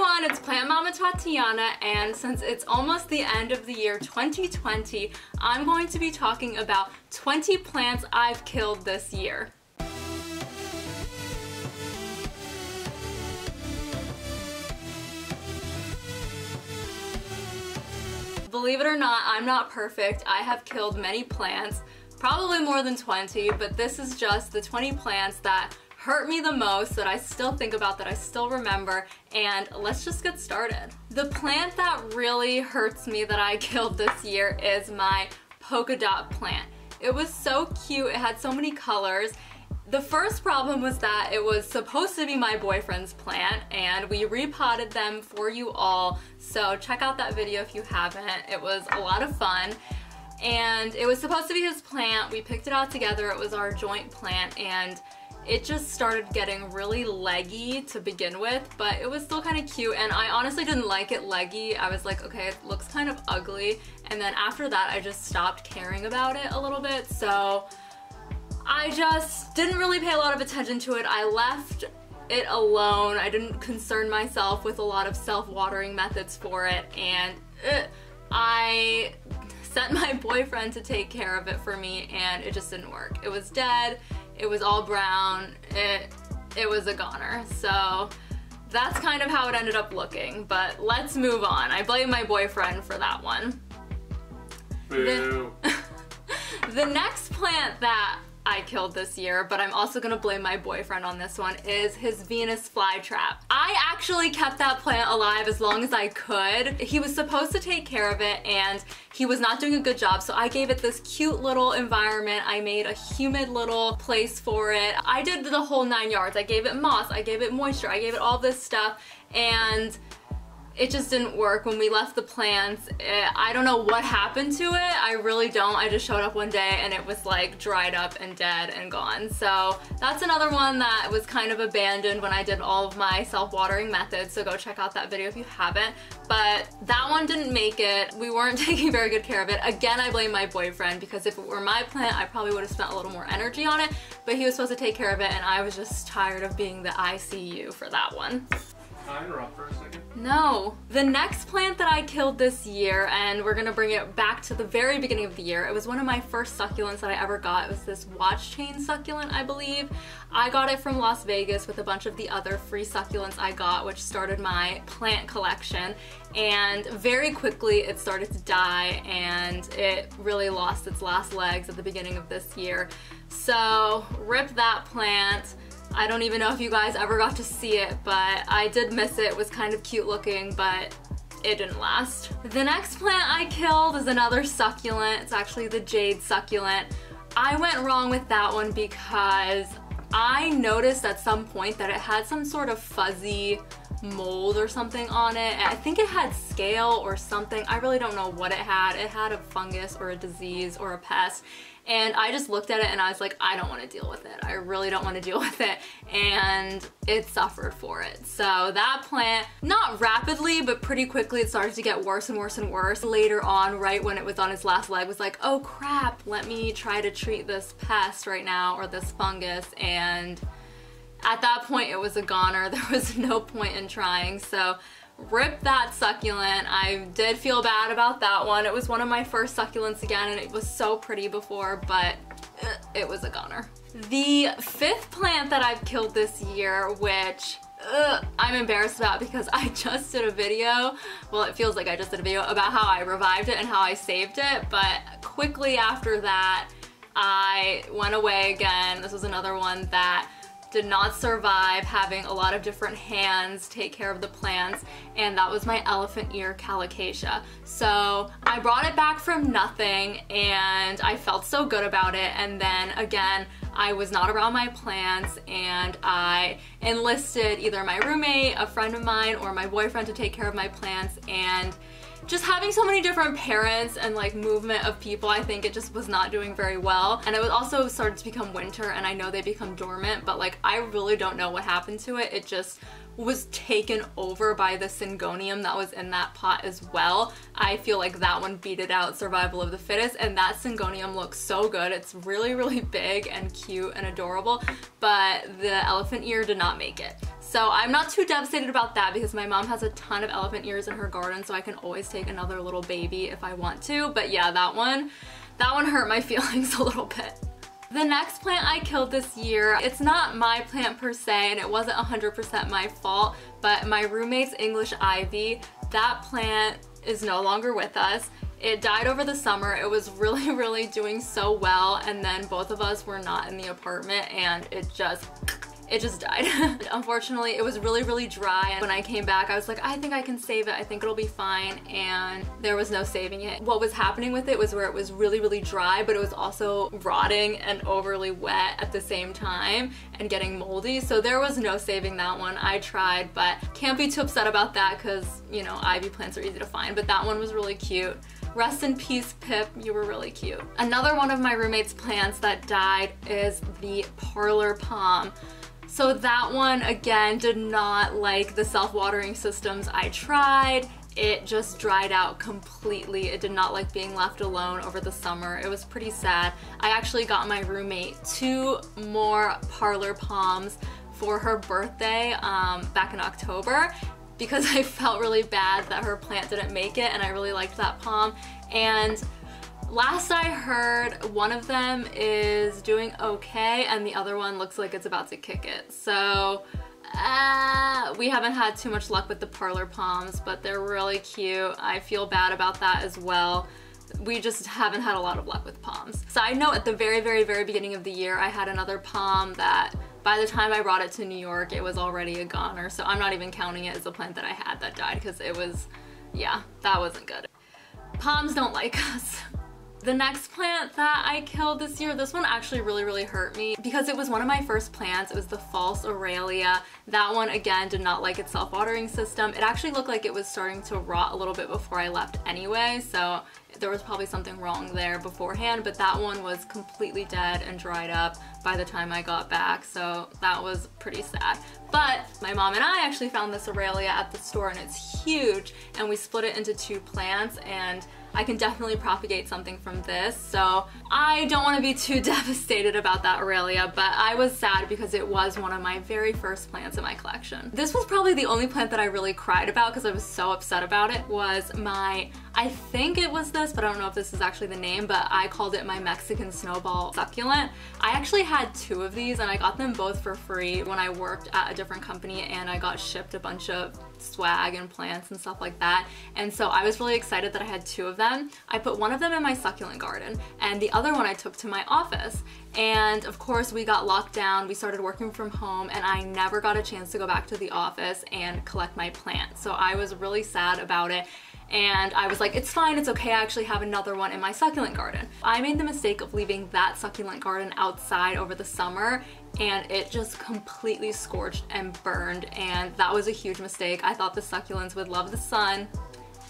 everyone, it's Plant Mama Tatiana, and since it's almost the end of the year 2020, I'm going to be talking about 20 plants I've killed this year. Believe it or not, I'm not perfect. I have killed many plants, probably more than 20, but this is just the 20 plants that hurt me the most, that I still think about, that I still remember, and let's just get started. The plant that really hurts me that I killed this year is my polka dot plant. It was so cute, it had so many colors. The first problem was that it was supposed to be my boyfriend's plant, and we repotted them for you all, so check out that video if you haven't. It was a lot of fun. And it was supposed to be his plant. We picked it out together. It was our joint plant, and it just started getting really leggy to begin with, but it was still kind of cute, and I honestly didn't like it leggy. I was like, okay, it looks kind of ugly, and then after that I just stopped caring about it a little bit, so I just didn't really pay a lot of attention to it. I left it alone. I didn't concern myself with a lot of self-watering methods for it, and I sent my boyfriend to take care of it for me, and it just didn't work. It was dead. It was all brown. It was a goner. So that's kind of how it ended up looking, but let's move on. I blame my boyfriend for that one. Boo. The next plant that I killed this year, but I'm also gonna blame my boyfriend on this one, is his Venus flytrap. I actually kept that plant alive as long as I could. He was supposed to take care of it, and he was not doing a good job, so I gave it this cute little environment. I made a humid little place for it. I did the whole 9 yards. I gave it moss, I gave it moisture, I gave it all this stuff, and it just didn't work when we left the plants. I don't know what happened to it. I really don't. I just showed up one day and it was like dried up and dead and gone. So that's another one that was kind of abandoned when I did all of my self-watering methods, so go check out that video if you haven't. But that one didn't make it. We weren't taking very good care of it. Again, I blame my boyfriend, because if it were my plant, I probably would have spent a little more energy on it, but he was supposed to take care of it, and I was just tired of being the ICU for that one. Can I interrupt for a second? No. The next plant that I killed this year, and we're gonna bring it back to the very beginning of the year, it was one of my first succulents that I ever got. It was this watch chain succulent, I believe. I got it from Las Vegas with a bunch of the other free succulents I got, which started my plant collection, and very quickly it started to die, and it really lost its last legs at the beginning of this year. So, rip that plant. I don't even know if you guys ever got to see it, but I did miss it. It was kind of cute looking, but it didn't last. The next plant I killed is another succulent. It's actually the Jade Succulent. I went wrong with that one because I noticed at some point that it had some sort of fuzzy mold or something on it. I think it had scale or something. I really don't know what it had. It had a fungus or a disease or a pest. And I just looked at it and I was like, I don't want to deal with it. I really don't want to deal with it. And it suffered for it. So that plant, not rapidly, but pretty quickly, it started to get worse and worse and worse. Later on, right when it was on its last leg, was like, oh crap, let me try to treat this pest right now, or this fungus. And at that point, it was a goner. There was no point in trying. So rip that succulent. I did feel bad about that one. It was one of my first succulents again, and it was so pretty before, but it was a goner. The fifth plant that I've killed this year, which I'm embarrassed about because I just did a video, well, it feels like I just did a video about how I revived it and how I saved it, but quickly after that I went away again. This was another one that did not survive having a lot of different hands take care of the plants, and that was my elephant ear colocasia. So I brought it back from nothing and I felt so good about it, and then again I was not around my plants and I enlisted either my roommate, a friend of mine, or my boyfriend to take care of my plants, and just having so many different parents and like movement of people, I think it just was not doing very well. And it was also started to become winter, and I know they become dormant, but like I really don't know what happened to it. It just was taken over by the syngonium that was in that pot as well. I feel like that one beat it out, survival of the fittest, and that syngonium looks so good. It's really, really big and cute and adorable, but the elephant ear did not make it. So I'm not too devastated about that because my mom has a ton of elephant ears in her garden, so I can always take another little baby if I want to. But yeah, that one hurt my feelings a little bit. The next plant I killed this year, it's not my plant per se, and it wasn't 100% my fault, but my roommate's English ivy, that plant is no longer with us. It died over the summer. It was really doing so well, and then both of us were not in the apartment and it just died. Unfortunately, it was really dry, and when I came back I was like, I think I can save it, I think it'll be fine, and there was no saving it. What was happening with it was where it was really dry, but it was also rotting and overly wet at the same time and getting moldy, so there was no saving that one. I tried, but can't be too upset about that because, you know, ivy plants are easy to find, but that one was really cute. Rest in peace, Pip, you were really cute. Another one of my roommate's plants that died is the Parlor Palm. So that one, again, did not like the self-watering systems I tried. It just dried out completely. It did not like being left alone over the summer. It was pretty sad. I actually got my roommate 2 more Parlor Palms for her birthday back in October because I felt really bad that her plant didn't make it, and I really liked that palm. And last I heard, one of them is doing okay and the other one looks like it's about to kick it. So we haven't had too much luck with the Parlor Palms, but they're really cute. I feel bad about that as well. We just haven't had a lot of luck with palms. Side note, at the very beginning of the year, I had another palm that by the time I brought it to New York, it was already a goner. So I'm not even counting it as a plant that I had that died because it was, yeah, that wasn't good. Palms don't like us. The next plant that I killed this year, this one actually really hurt me because it was one of my first plants. It was the false Aurelia. That one, again, did not like its self-watering system. It actually looked like it was starting to rot a little bit before I left anyway, so there was probably something wrong there beforehand, but that one was completely dead and dried up by the time I got back, so that was pretty sad. But my mom and I actually found this Aurelia at the store, and it's huge, and we split it into 2 plants, and I can definitely propagate something from this, so I don't want to be too devastated about that Aurelia, but I was sad because it was one of my very first plants in my collection. This was probably the only plant that I really cried about because I was so upset about it, was my, I think it was this, but I don't know if this is actually the name, but I called it my Mexican Snowball Succulent. I actually had 2 of these and I got them both for free when I worked at a different company, and I got shipped a bunch of swag and plants and stuff like that, and so I was really excited that I had 2 of them. I put one of them in my succulent garden and the other one I took to my office, and of course we got locked down, we started working from home, and I never got a chance to go back to the office and collect my plant, so I was really sad about it. And I was like, it's fine, it's okay, I actually have another one in my succulent garden. I made the mistake of leaving that succulent garden outside over the summer, and it just completely scorched and burned, and that was a huge mistake. I thought the succulents would love the sun.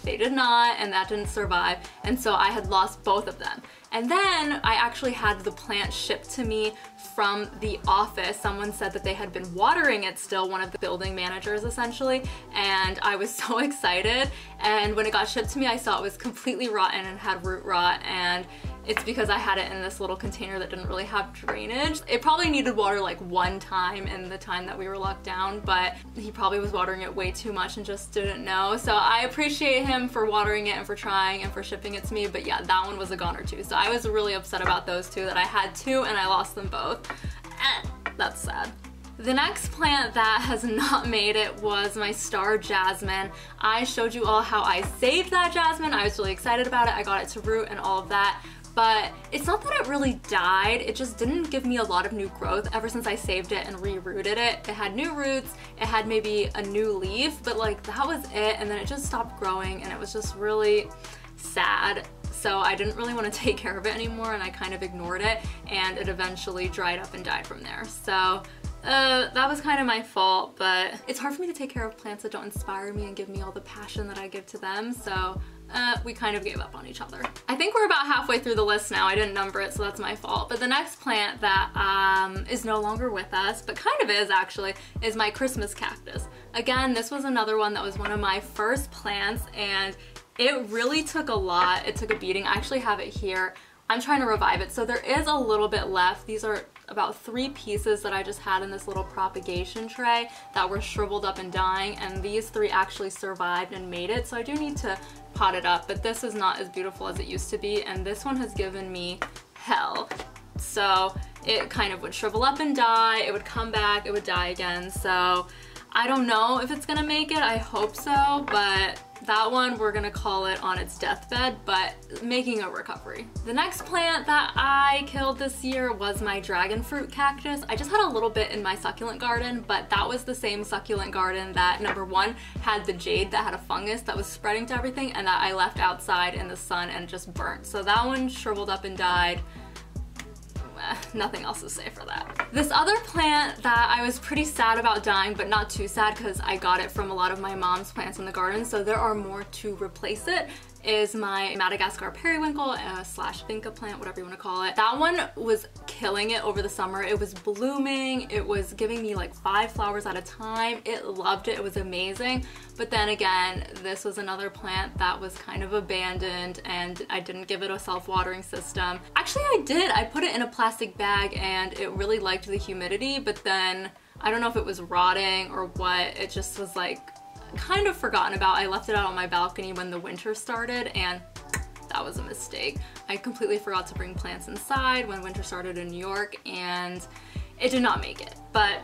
They did not, and that didn't survive, and so I had lost both of them. And then I actually had the plant shipped to me from the office. Someone said that they had been watering it still, one of the building managers essentially, and I was so excited. And when it got shipped to me, I saw it was completely rotten and had root rot, and it's because I had it in this little container that didn't really have drainage. It probably needed water like 1 time in the time that we were locked down, but he probably was watering it way too much and just didn't know. So I appreciate him for watering it and for trying and for shipping it to me, but yeah, that one was a goner too. So I was really upset about those 2, that I had 2 and I lost them both. That's sad. The next plant that has not made it was my star Jasmine. I showed you all how I saved that Jasmine. I was really excited about it. I got it to root and all of that. But it's not that it really died, it just didn't give me a lot of new growth ever since I saved it and re-rooted it. It had new roots, it had maybe a new leaf, but like that was it, and then it just stopped growing, and it was just really sad. So I didn't really want to take care of it anymore, and I kind of ignored it, and it eventually dried up and died from there. So that was kind of my fault, but it's hard for me to take care of plants that don't inspire me and give me all the passion that I give to them, so we kind of gave up on each other. I think we're about halfway through the list now. I didn't number it, so that's my fault. But the next plant that is no longer with us, but kind of is actually, is my Christmas cactus. Again, this was another one that was one of my first plants, and it really took a lot. It took a beating. I actually have it here. I'm trying to revive it, so there is a little bit left. These are about 3 pieces that I just had in this little propagation tray that were shriveled up and dying, and these 3 actually survived and made it, so I do need to pot it up, but this is not as beautiful as it used to be, and this one has given me hell. So it kind of would shrivel up and die, it would come back, it would die again, so I don't know if it's gonna make it. I hope so, but that one we're gonna call it on its deathbed, but making a recovery. The next plant that I killed this year was my dragon fruit cactus. I just had a little bit in my succulent garden, but that was the same succulent garden that number 1 had the jade that had a fungus that was spreading to everything and that I left outside in the sun and just burnt. So that one shriveled up and died. Nothing else to say for that. This other plant that I was pretty sad about dying, but not too sad because I got it from a lot of my mom's plants in the garden, so there are more to replace it, is my Madagascar Periwinkle slash vinca plant, whatever you want to call it. That one was killing it over the summer. It was blooming. It was giving me like 5 flowers at a time. It loved it. It was amazing. But then again, this was another plant that was kind of abandoned and I didn't give it a self-watering system. Actually, I did. I put it in a plastic bag and it really liked the humidity, but then I don't know if it was rotting or what. It just was like kind of forgotten about. I left it out on my balcony when the winter started and that was a mistake. I completely forgot to bring plants inside when winter started in New York and it did not make it, but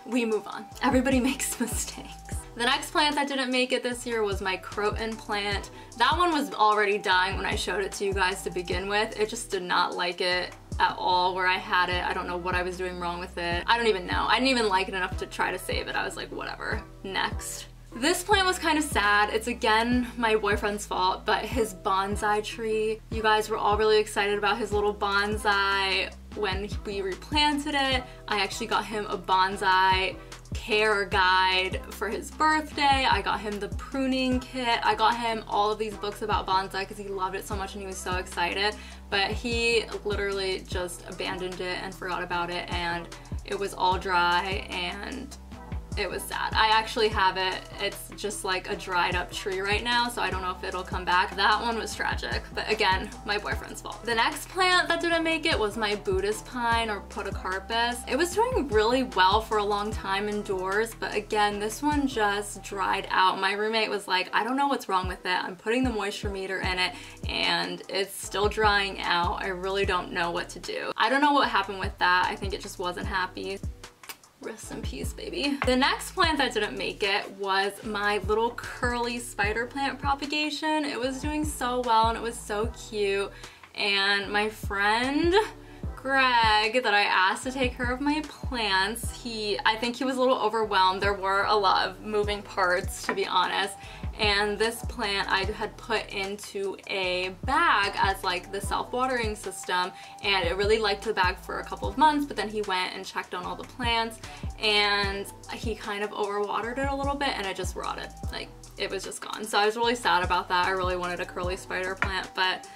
we move on. Everybody makes mistakes. The next plant that didn't make it this year was my Croton plant. That one was already dying when I showed it to you guys to begin with. It just did not like it at all where I had it. I don't know what I was doing wrong with it. I don't even know. I didn't even like it enough to try to save it. I was like, whatever. Next. This plant was kind of sad. It's again my boyfriend's fault, but his bonsai tree. You guys were all really excited about his little bonsai when we replanted it. I actually got him a bonsai care guide for his birthday. I got him the pruning kit. I got him all of these books about bonsai because he loved it so much and he was so excited, but he literally just abandoned it and forgot about it and it was all dry and it was sad. I actually have it. It's just like a dried up tree right now, so I don't know if it'll come back. That one was tragic, but again, my boyfriend's fault. The next plant that didn't make it was my Buddhist Pine or Podocarpus. It was doing really well for a long time indoors, but again, this one just dried out. My roommate was like, I don't know what's wrong with it. I'm putting the moisture meter in it and it's still drying out. I really don't know what to do. I don't know what happened with that. I think it just wasn't happy. Rest in peace, baby. The next plant that didn't make it was my little curly spider plant propagation. It was doing so well and it was so cute. And my friend Greg that I asked to take care of my plants, I think he was a little overwhelmed. There were a lot of moving parts, to be honest. And this plant I had put into a bag as like the self-watering system, and it really liked the bag for a couple of months, but then he went and checked on all the plants and he kind of overwatered it a little bit and it just rotted. Like, it was just gone. So I was really sad about that. I really wanted a curly spider plant, but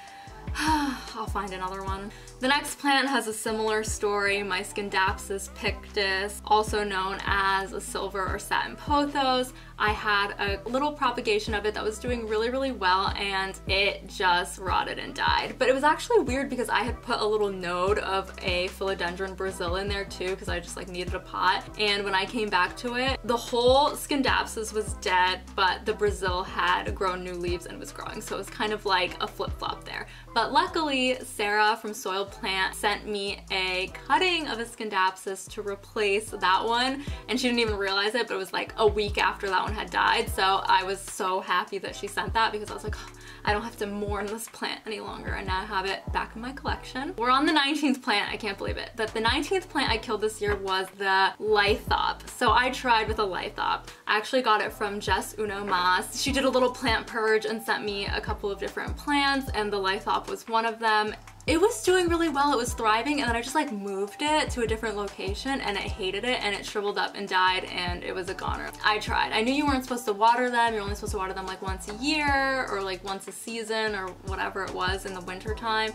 I'll find another one. The next plant has a similar story, my Scindapsus pictus, also known as a silver or satin pothos. I had a little propagation of it that was doing really, really well and it just rotted and died. But it was actually weird because I had put a little node of a philodendron Brazil in there too because I just like needed a pot. And when I came back to it, the whole Scindapsus was dead, but the Brazil had grown new leaves and was growing. So it was kind of like a flip-flop there. But luckily, Sarah from Soil Plant sent me a cutting of a Scindapsus to replace that one. And she didn't even realize it, but it was like a week after that one had died. So I was so happy that she sent that because I was like, oh, I don't have to mourn this plant any longer, and now I have it back in my collection. We're on the 19th plant, I can't believe it. But the 19th plant I killed this year was the Lighthop. So I tried with a Lighthop. I actually got it from Jess Uno Mas. She did a little plant purge and sent me a couple of different plants, and the Lighthop was one of them. It was doing really well, it was thriving, and then I just like moved it to a different location and it hated it and it shriveled up and died and it was a goner. I tried. I knew you weren't supposed to water them. You're only supposed to water them like once a year or like once a season or whatever it was in the winter time.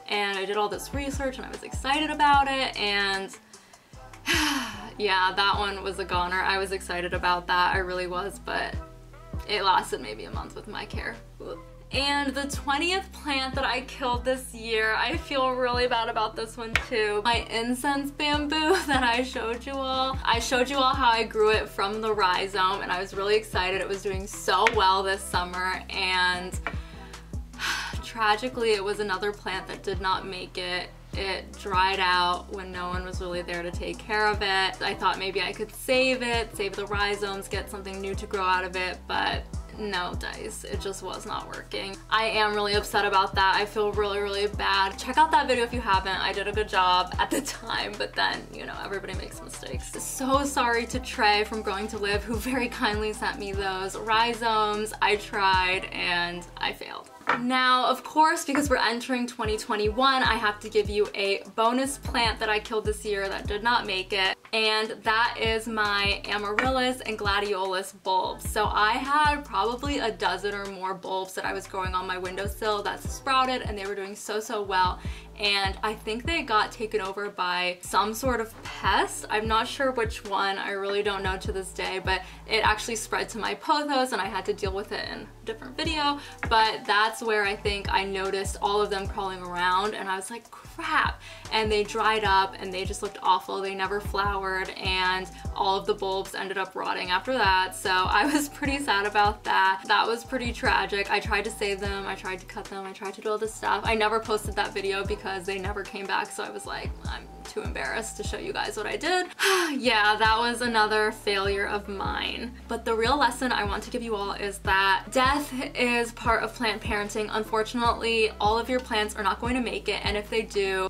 And I did all this research and I was excited about it, and yeah, that one was a goner. I was excited about that, I really was, but it lasted maybe a month with my care. And the 20th plant that I killed this year, I feel really bad about this one too. My Incense Bamboo that I showed you all. I showed you all how I grew it from the rhizome and I was really excited. It was doing so well this summer, and tragically it was another plant that did not make it. It dried out when no one was really there to take care of it. I thought maybe I could save it, save the rhizomes, get something new to grow out of it, but no dice, it just was not working. I am really upset about that. I feel really, really bad. Check out that video if you haven't. I did a good job at the time, but then, you know, everybody makes mistakes. So sorry to Trey from Growing to Live, who very kindly sent me those rhizomes. I tried and I failed. Now, of course, because we're entering 2021, I have to give you a bonus plant that I killed this year that did not make it, and that is my Amaryllis and Gladiolus bulbs. So I had probably a dozen or more bulbs that I was growing on my windowsill that sprouted, and they were doing so well. And I think they got taken over by some sort of pest. I'm not sure which one, I really don't know to this day, but it actually spread to my pothos and I had to deal with it in a different video. But that's where I think I noticed all of them crawling around and I was like, crap. And they dried up and they just looked awful. They never flowered and all of the bulbs ended up rotting after that. So I was pretty sad about that. That was pretty tragic. I tried to save them, I tried to cut them, I tried to do all this stuff. I never posted that video because they never came back, so I was like, I'm too embarrassed to show you guys what I did. Yeah, that was another failure of mine. But the real lesson I want to give you all is that death is part of plant parenting. Unfortunately, all of your plants are not going to make it, and if they do,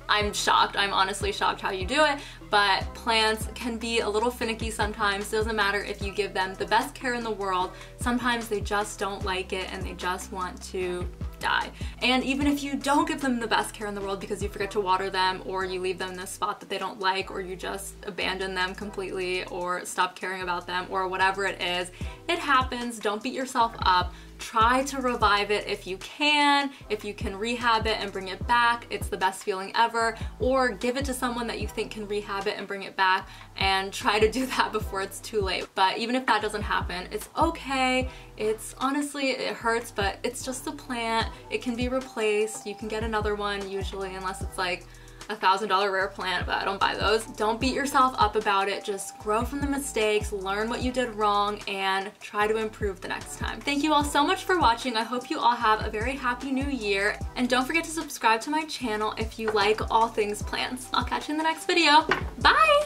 I'm shocked. I'm honestly shocked how you do it, but plants can be a little finicky sometimes. It doesn't matter if you give them the best care in the world. Sometimes they just don't like it and they just want to die. And even if you don't give them the best care in the world because you forget to water them, or you leave them in a spot that they don't like, or you just abandon them completely or stop caring about them, or whatever it is, it happens. Don't beat yourself up. Try to revive it if you can. If you can rehab it and bring it back, it's the best feeling ever. Or give it to someone that you think can rehab it and bring it back, and try to do that before it's too late. But even if that doesn't happen, it's okay. It's honestly, it hurts, but it's just a plant. It can be replaced. You can get another one usually, unless it's like $1,000 rare plant, but I don't buy those. Don't beat yourself up about it. Just grow from the mistakes, learn what you did wrong, and try to improve the next time. Thank you all so much for watching. I hope you all have a very happy new year. And don't forget to subscribe to my channel if you like all things plants. I'll catch you in the next video. Bye!